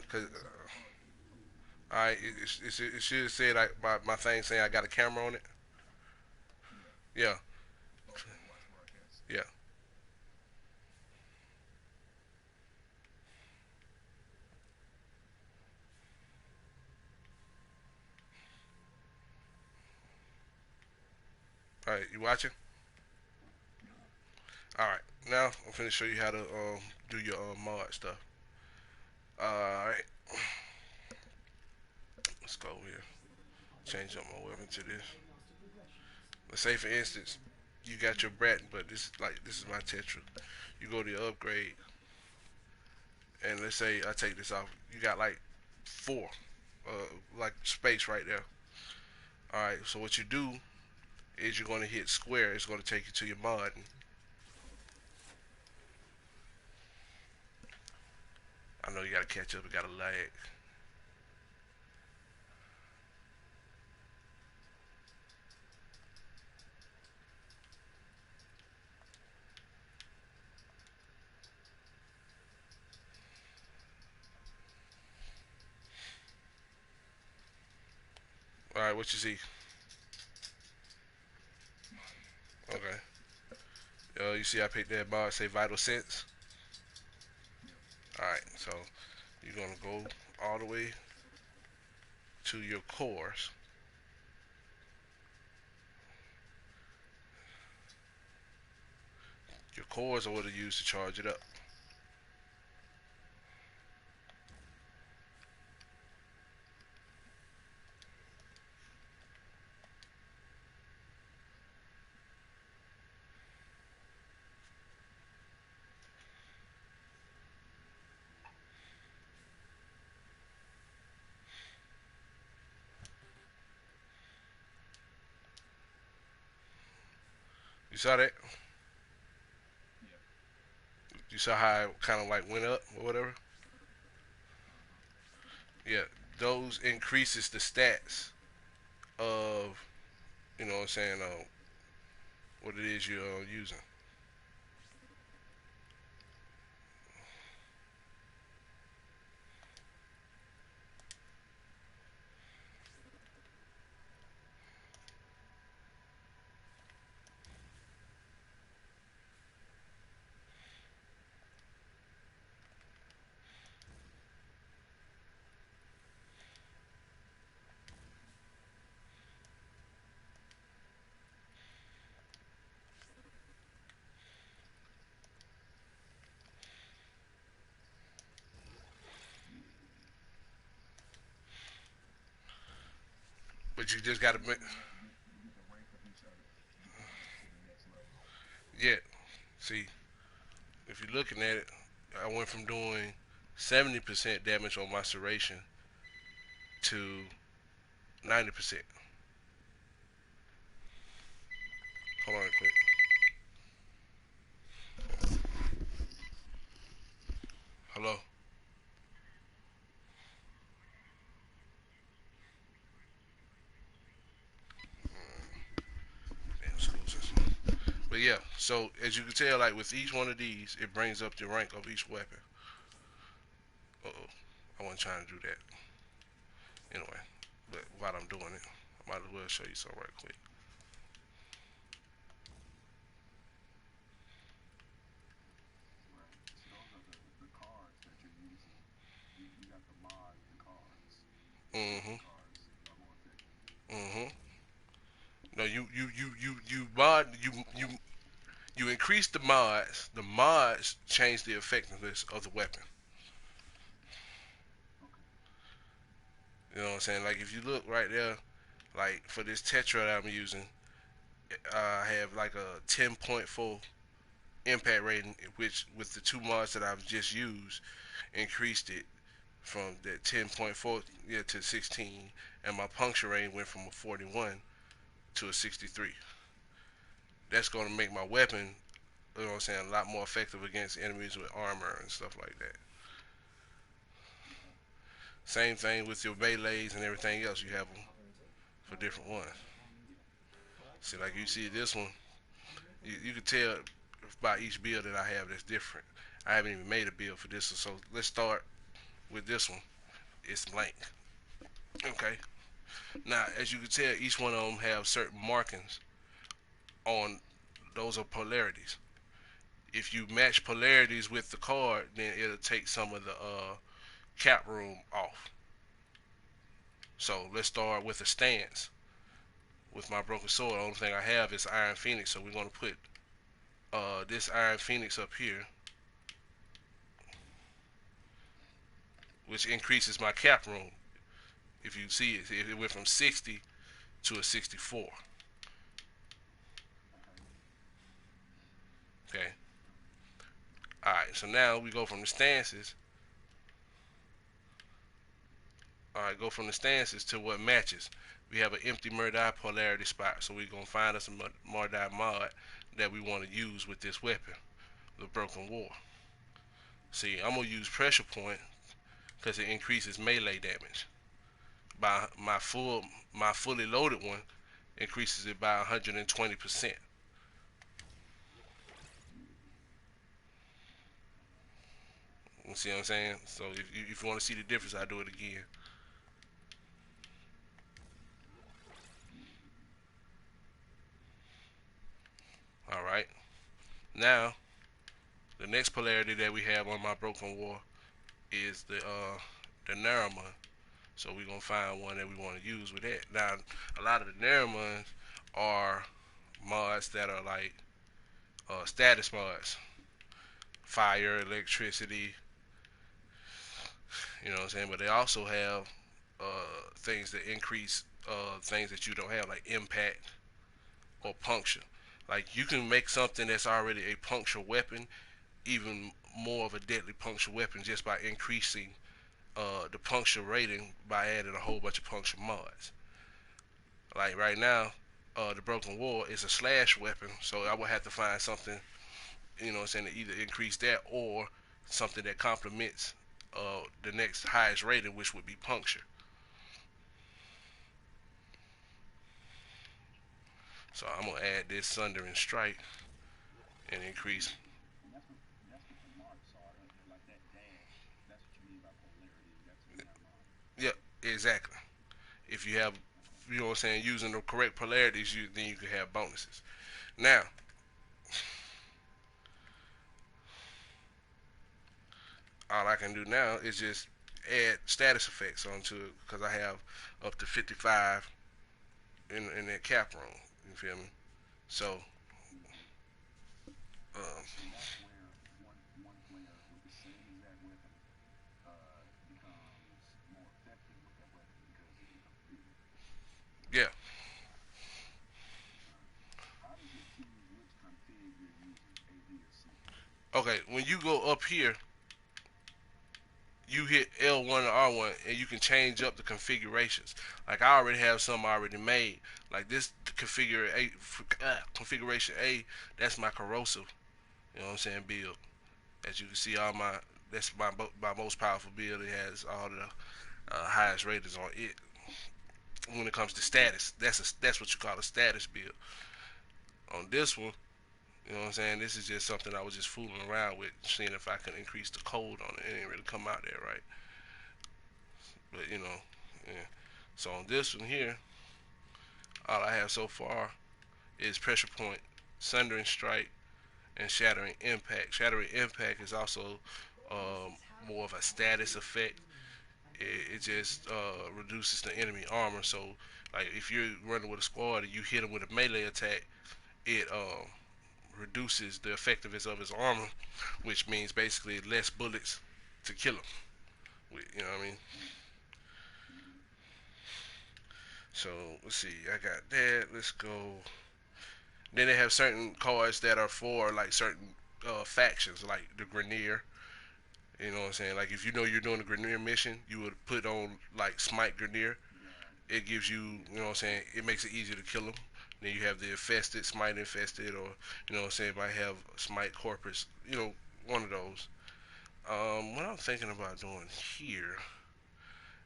Cause it should say like my thing saying I got a camera on it. Yeah, yeah. All right, you watching? All right. Now I'm finna show you how to do your mod stuff. All right, let's go here. Change up my weapon to this. Let's say for instance, you got your brat, but this is my Tetra. You go to upgrade, and let's say I take this off. You got like four, like space right there. All right. So what you do is you're going to hit square. It's going to take you to your mod. I know you got to catch up. You got to lag. All right. What you see? Okay. You see I picked that bar. Say vital sense. All right. So you're going to go all the way to your cores. Your cores are what are used to charge it up. You saw that? You saw how it kind of like went up or whatever? Yeah. Those increases the stats of, you know what I'm saying, what it is you're using. But you just got to, yeah. See, if you're looking at it, I went from doing 70% damage on my serration to 90%. Hold on quick. Hello. Damn school system. But yeah, so as you can tell, like with each one of these, it brings up the rank of each weapon. Uh oh, I wasn't trying to do that. Anyway, but while I'm doing it, I might as well show you something right quick. Mm-hmm. Mm-hmm. No, you mod you increase the mods. The mods change the effectiveness of the weapon. You know what I'm saying? Like if you look right there, like for this Tetra that I'm using, I have like a 10.4 impact rating, which with the two mods that I've just used, increased it from that 10.4 yeah to 16, and my puncture rating went from a 41 to a 63. That's going to make my weapon, you know what I'm saying, a lot more effective against enemies with armor and stuff like that. Same thing with your melees and everything else. You have them for different ones. See, like you see this one, you can tell by each build that I have that's different. I haven't even made a build for this one, so let's start with this one. it's blank. Okay. Now, as you can tell, each one of them have certain markings on. Those are polarities. If you match polarities with the card, then it'll take some of the cap room off. So let's start with a stance. With my broken sword, the only thing I have is Iron Phoenix, so we're gonna put this Iron Phoenix up here, which increases my cap room. If you see it, it went from 60 to a 64. Okay. All right. So now we go from the stances. All right, go from the stances to what matches. We have an empty Murdi polarity spot, so we're gonna find us a Murdi mod that we want to use with this weapon, the Broken War. See, I'm gonna use pressure point because it increases melee damage. By my fully loaded one increases it by 120%. You see what I'm saying? So if you want to see the difference, I'll do it again. All right. Now, the next polarity that we have on my Broken War is the Naramon. So we're gonna find one that we want to use with that. Now, a lot of the Naramons are mods that are like status mods, fire, electricity. You know what I'm saying? But they also have things that increase things that you don't have, like impact or puncture. Like you can make something that's already a puncture weapon even more of a deadly puncture weapon just by increasing the puncture rating by adding a whole bunch of puncture mods. Like right now, the Broken War is a slash weapon, so I would have to find something, you know what I'm saying, to either increase that or something that complements the next highest rating, which would be puncture. So I'm gonna add this Sundering Strike and increase. Yep, exactly. If you have, you know what I'm saying, using the correct polarities, then you can have bonuses. Now, all I can do now is just add status effects onto it because I have up to 55 in that cap room. You feel me? So, um, yeah. Okay, when you go up here, you hit L1 or R1 and you can change up the configurations. Like I already have some already made. Like this configuration A, that's my corrosive. You know what I'm saying? Build. As you can see, all my that's my most powerful build. It has all the highest ratings on it. When it comes to status, that's what you call a status build. On this one, you know what I'm saying? This is just something I was just fooling around with, seeing if I could increase the code on it. It didn't really come out there right, but you know, yeah. So on this one here, all I have so far is pressure point, sundering strike, and shattering impact. Shattering impact is also more of a status effect. It just reduces the enemy armor. So, like if you're running with a squad and you hit him with a melee attack, it reduces the effectiveness of his armor, which means basically less bullets to kill him. You know what I mean? So let's see. I got that. Let's go. Then they have certain cards that are for like certain factions, like the Grenier. You know what I'm saying? Like if you know you're doing a Grenier mission, you would put on like Smite Grenier. It gives you, you know what I'm saying? It makes it easier to kill them. Then you have the infested, Smite infested, or you know what I'm saying? Might have Smite Corpus. You know, one of those. What I'm thinking about doing here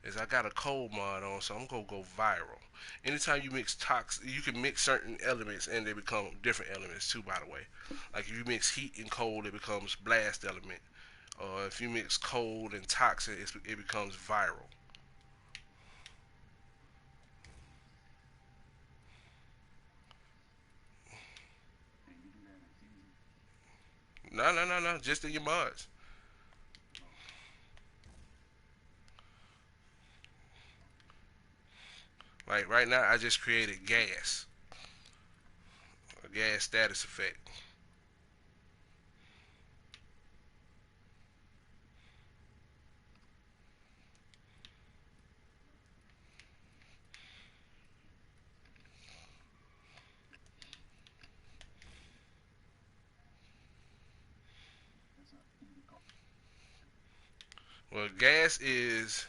is I got a cold mod on, so I'm gonna go viral. Anytime you mix you can mix certain elements and they become different elements too. By the way, like if you mix heat and cold, it becomes blast element. If you mix cold and toxic, it becomes viral. No, no, no, no. Just in your mods. Like right now, I just created gas, a gas status effect. Well, gas is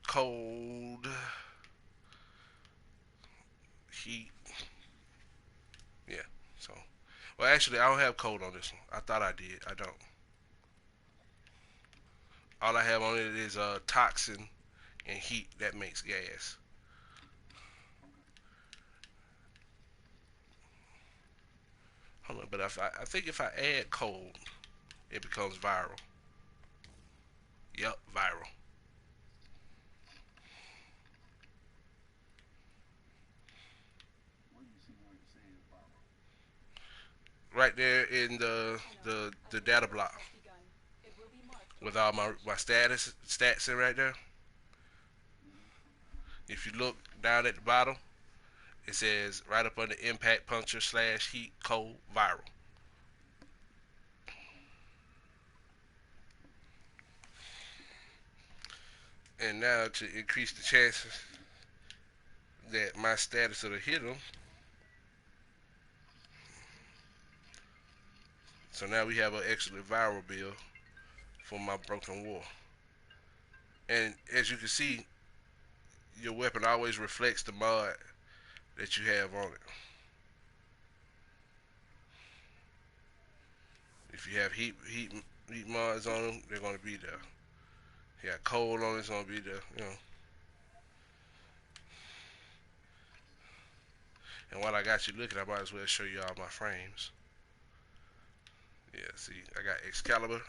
cold, heat. Yeah. So, well, actually, I don't have cold on this one. I thought I did. I don't. All I have on it is toxin and heat that makes gas. Hold on, but if I think if I add cold, it becomes viral. Yep, viral. Right there in the data block with all my stats in right there. If you look down at the bottom, it says right up under impact puncture slash heat cold viral. And now to increase the chances that my status will hit them, so now we have an excellent viral build for my broken war. And as you can see, your weapon always reflects the mod that you have on it. If you have heat mods on them, they're gonna be there. If you got cold on it, it's gonna be there. You know. And while I got you looking, I might as well show you all my frames. Yeah, see, I got Excalibur,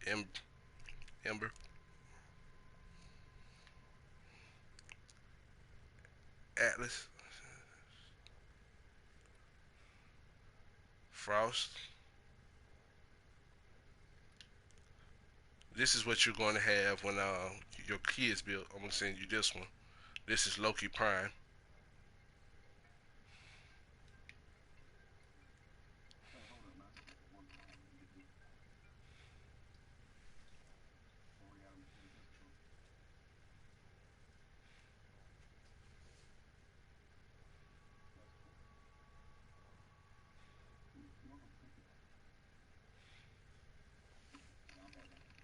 em- Ember, Atlas, Frost. This is what you're going to have when your key is built. I'm gonna send you this one. This is Loki Prime.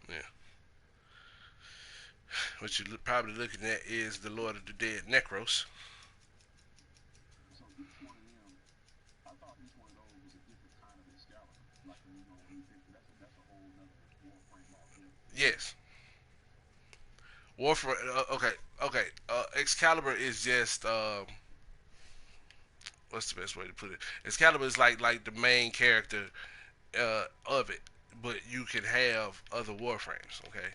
Yeah. What you're probably looking at is the Lord of the Dead Necros. Yes. Warfare. Okay. Okay. Excalibur is just what's the best way to put it? Excalibur is like the main character of it, but you can have other warframes. Okay.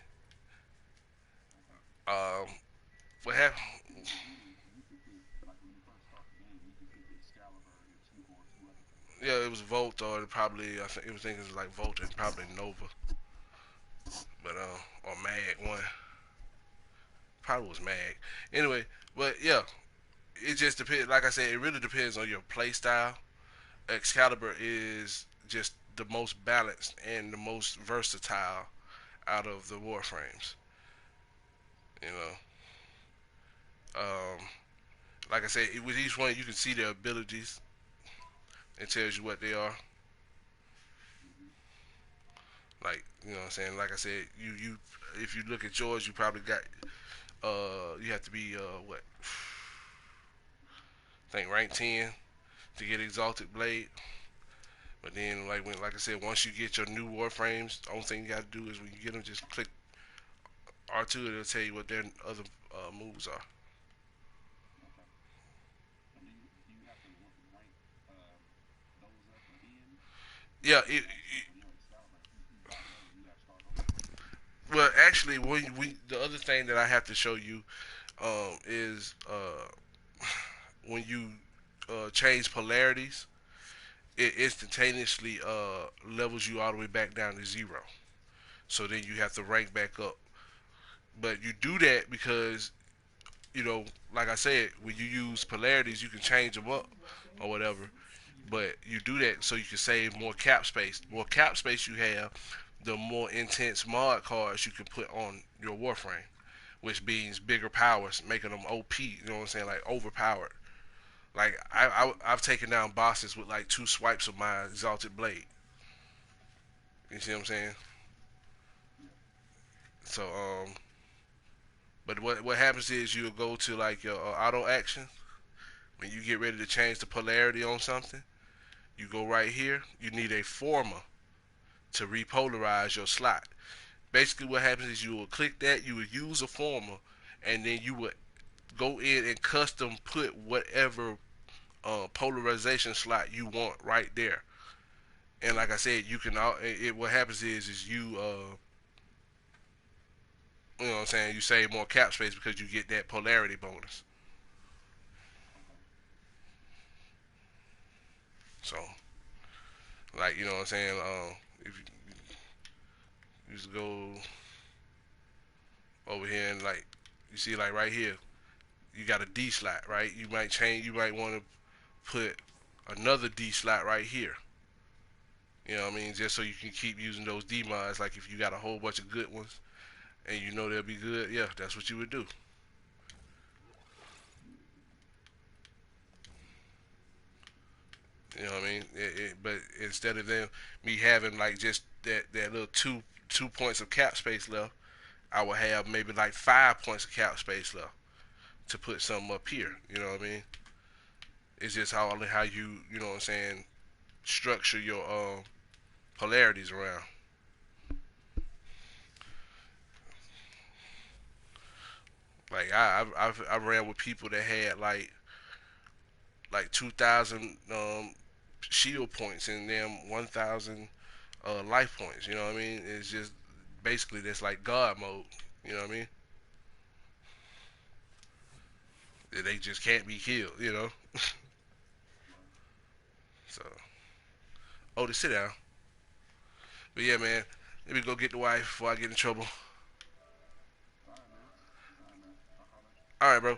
Um, what happened? Yeah, it was Volt or probably I think it was thinking it was like Volt and probably Nova, but or Mag one. Probably was Mag. Anyway, but yeah, it just depends. Like I said, it really depends on your play style. Excalibur is just the most balanced and the most versatile out of the warframes. You know, um, like I said, with each one you can see their abilities. It tells you what they are. Like you know what I'm saying. Like I said, you if you look at yours, you probably got you have to be what I think rank 10 to get Exalted Blade. But then like I said, once you get your new warframes, the only thing you got to do is when you get them, just click R2. It'll tell you what their other moves are. Yeah. Well, actually, when we the other thing that I have to show you is when you change polarities, it instantaneously levels you all the way back down to zero. So then you have to rank back up. But you do that because, like I said, when you use polarities, you can change them up or whatever. But you do that so you can save more cap space. The more cap space you have, the more intense mod cards you can put on your Warframe, which means bigger powers, making them OP. You know what I'm saying? Like overpowered. Like I've taken down bosses with like two swipes of my exalted blade. You see what I'm saying? So but what happens is you'll go to like your auto action when you get ready to change the polarity on something. You go right here. You need a former to repolarize your slot. Basically, what happens is you will click that. You would use a former, and then you would go in and custom put whatever polarization slot you want right there. And like I said, you can. What happens is you know what I'm saying, you save more cap space because you get that polarity bonus. So, like, you know what I'm saying, if you just go over here and like, you see like right here, you got a D slot, right? You might change. You might want to put another D slot right here. You know what I mean? Just so you can keep using those D mods. Like if you got a whole bunch of good ones and you know they'll be good, yeah, that's what you would do. You know what I mean? But instead of me having like just that little two points of cap space left, I would have maybe like 5 points of cap space left to put something up here. You know what I mean? It's just how you know what I'm saying, structure your polarities around. Like I've ran with people that had like 2,000 shield points and them 1,000 life points. You know what I mean? It's just basically that's like God mode. You know what I mean? They just can't be killed. You know. So, oh, to sit down. But yeah, man. Let me go get the wife before I get in trouble. All right, bro.